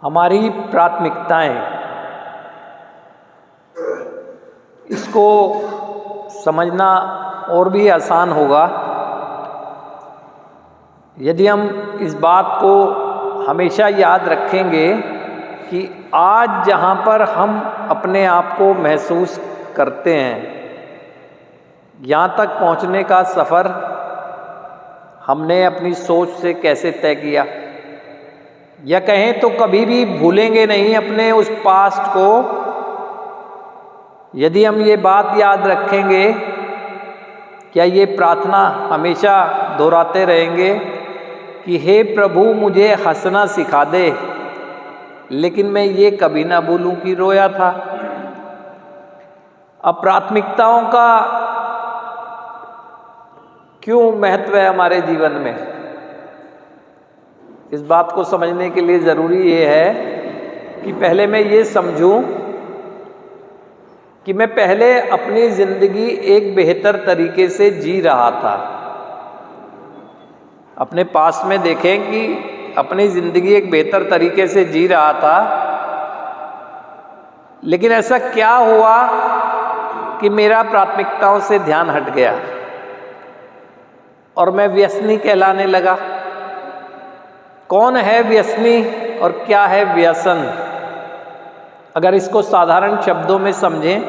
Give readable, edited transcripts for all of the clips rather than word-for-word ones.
हमारी प्राथमिकताएं, इसको समझना और भी आसान होगा यदि हम इस बात को हमेशा याद रखेंगे कि आज जहाँ पर हम अपने आप को महसूस करते हैं, यहाँ तक पहुँचने का सफ़र हमने अपनी सोच से कैसे तय किया, या कहें तो कभी भी भूलेंगे नहीं अपने उस पास्ट को। यदि हम ये बात याद रखेंगे, क्या ये प्रार्थना हमेशा दोहराते रहेंगे कि हे प्रभु मुझे हंसना सिखा दे, लेकिन मैं ये कभी ना भूलूं कि रोया था। अब प्राथमिकताओं का क्यों महत्व है हमारे जीवन में, इस बात को समझने के लिए ज़रूरी ये है कि पहले मैं ये समझूं कि मैं पहले अपनी ज़िंदगी एक बेहतर तरीके से जी रहा था। अपने पास्ट में देखें कि अपनी ज़िंदगी एक बेहतर तरीके से जी रहा था, लेकिन ऐसा क्या हुआ कि मेरा प्राथमिकताओं से ध्यान हट गया और मैं व्यसनी कहलाने लगा। कौन है व्यसनी और क्या है व्यसन? अगर इसको साधारण शब्दों में समझें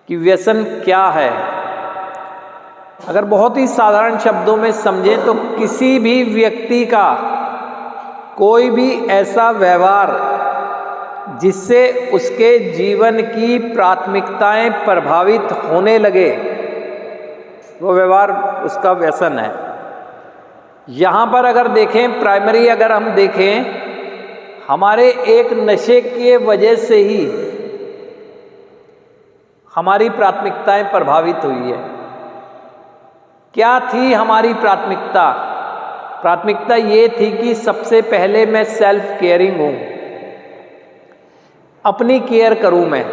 कि व्यसन क्या है, अगर बहुत ही साधारण शब्दों में समझें तो किसी भी व्यक्ति का कोई भी ऐसा व्यवहार जिससे उसके जीवन की प्राथमिकताएं प्रभावित होने लगे, वो व्यवहार उसका व्यसन है। यहाँ पर अगर देखें, प्राइमरी अगर हम देखें, हमारे एक नशे के वजह से ही हमारी प्राथमिकताएं प्रभावित हुई है। क्या थी हमारी प्राथमिकता? प्राथमिकता ये थी कि सबसे पहले मैं सेल्फ केयरिंग हूँ, अपनी केयर करूँ मैं।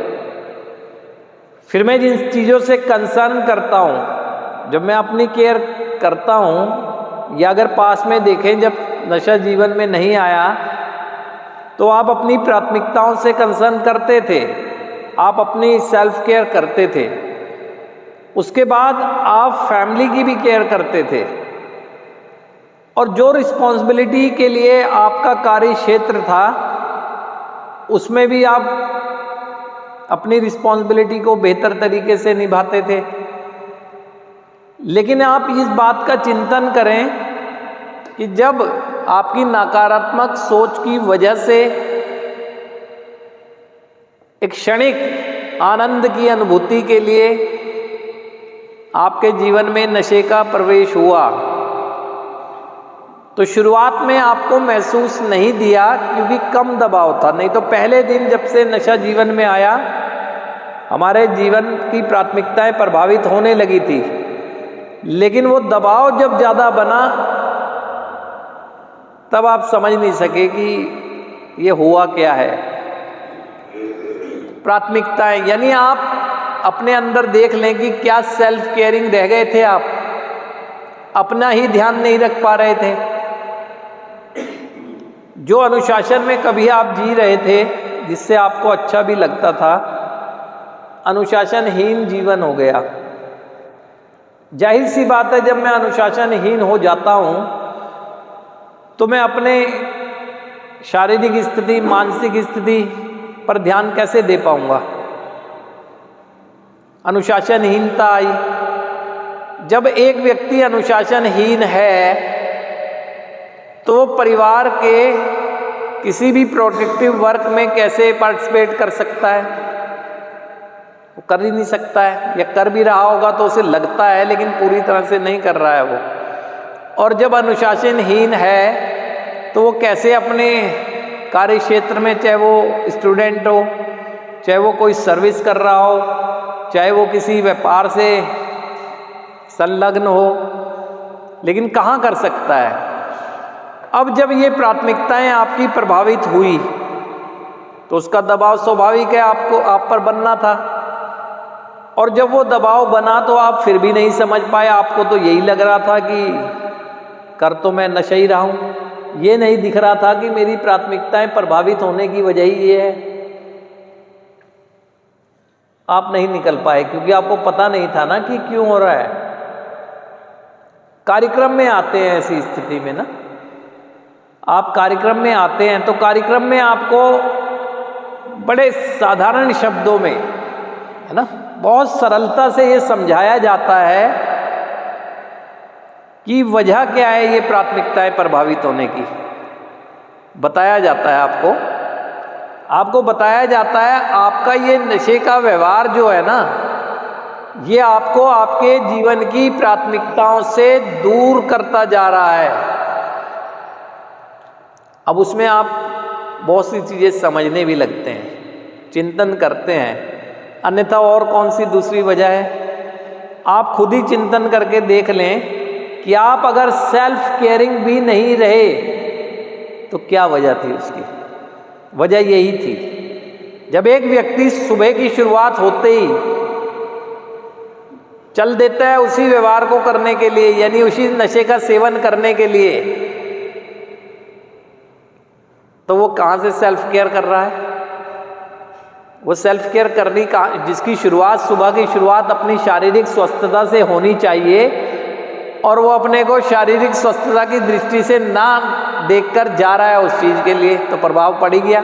फिर मैं जिन चीज़ों से कंसर्न करता हूँ, जब मैं अपनी केयर करता हूँ, या अगर पास में देखें जब नशा जीवन में नहीं आया तो आप अपनी प्राथमिकताओं से कंसर्न करते थे, आप अपनी सेल्फ केयर करते थे। उसके बाद आप फैमिली की भी केयर करते थे, और जो रिस्पॉन्सिबिलिटी के लिए आपका कार्य क्षेत्र था उसमें भी आप अपनी रिस्पॉन्सिबिलिटी को बेहतर तरीके से निभाते थे। लेकिन आप इस बात का चिंतन करें कि जब आपकी नकारात्मक सोच की वजह से एक क्षणिक आनंद की अनुभूति के लिए आपके जीवन में नशे का प्रवेश हुआ, तो शुरुआत में आपको महसूस नहीं दिया क्योंकि कम दबाव था। नहीं तो पहले दिन जब से नशा जीवन में आया, हमारे जीवन की प्राथमिकताएं प्रभावित होने लगी थी। लेकिन वो दबाव जब ज़्यादा बना तब आप समझ नहीं सके कि ये हुआ क्या है। प्राथमिकताएं यानी आप अपने अंदर देख लें कि क्या सेल्फ केयरिंग रह गए थे, आप अपना ही ध्यान नहीं रख पा रहे थे। जो अनुशासन में कभी आप जी रहे थे जिससे आपको अच्छा भी लगता था, अनुशासनहीन जीवन हो गया। जाहिर सी बात है, जब मैं अनुशासनहीन हो जाता हूँ तो मैं अपने शारीरिक स्थिति, मानसिक स्थिति पर ध्यान कैसे दे पाऊँगा? अनुशासनहीनता आई। जब एक व्यक्ति अनुशासनहीन है तो वो परिवार के किसी भी प्रोडक्टिव वर्क में कैसे पार्टिसिपेट कर सकता है? वो कर ही नहीं सकता है, या कर भी रहा होगा तो उसे लगता है लेकिन पूरी तरह से नहीं कर रहा है वो। और जब अनुशासनहीन है तो वो कैसे अपने कार्य क्षेत्र में, चाहे वो स्टूडेंट हो, चाहे वो कोई सर्विस कर रहा हो, चाहे वो किसी व्यापार से संलग्न हो, लेकिन कहाँ कर सकता है? अब जब ये प्राथमिकताएं आपकी प्रभावित हुई तो उसका दबाव स्वाभाविक है, आपको आप पर बनना था। और जब वो दबाव बना तो आप फिर भी नहीं समझ पाए, आपको तो यही लग रहा था कि कर तो मैं नशा ही रहा हूँ, ये नहीं दिख रहा था कि मेरी प्राथमिकताएं प्रभावित होने की वजह ही ये है। आप नहीं निकल पाए क्योंकि आपको पता नहीं था ना कि क्यों हो रहा है। कार्यक्रम में आते हैं ऐसी स्थिति में ना, आप कार्यक्रम में आते हैं तो कार्यक्रम में आपको बड़े साधारण शब्दों में, है ना, बहुत सरलता से ये समझाया जाता है कि वजह क्या है ये प्राथमिकताएं प्रभावित होने की। बताया जाता है आपको बताया जाता है आपका ये नशे का व्यवहार जो है ना, ये आपको आपके जीवन की प्राथमिकताओं से दूर करता जा रहा है। अब उसमें आप बहुत सी चीज़ें समझने भी लगते हैं, चिंतन करते हैं, अन्यथा और कौन सी दूसरी वजह है। आप खुद ही चिंतन करके देख लें कि आप अगर सेल्फ केयरिंग भी नहीं रहे तो क्या वजह थी उसकी। वजह यही थी, जब एक व्यक्ति सुबह की शुरुआत होते ही चल देता है उसी व्यवहार को करने के लिए, यानी उसी नशे का सेवन करने के लिए, तो वो कहाँ से सेल्फ केयर कर रहा है। वो सेल्फ केयर करनी का जिसकी शुरुआत, सुबह की शुरुआत अपनी शारीरिक स्वस्थता से होनी चाहिए, और वो अपने को शारीरिक स्वस्थता की दृष्टि से ना देखकर जा रहा है उस चीज़ के लिए, तो प्रभाव पड़ गया।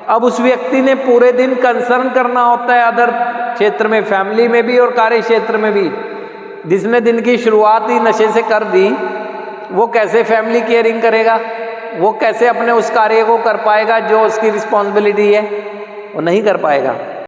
अब उस व्यक्ति ने पूरे दिन कंसर्न करना होता है अदर क्षेत्र में, फैमिली में भी और कार्य क्षेत्र में भी। जिसने दिन की शुरुआत ही नशे से कर दी, वो कैसे फैमिली केयरिंग करेगा, वो कैसे अपने उस कार्य को कर पाएगा जो उसकी रिस्पॉन्सिबिलिटी है, वो नहीं कर पाएगा।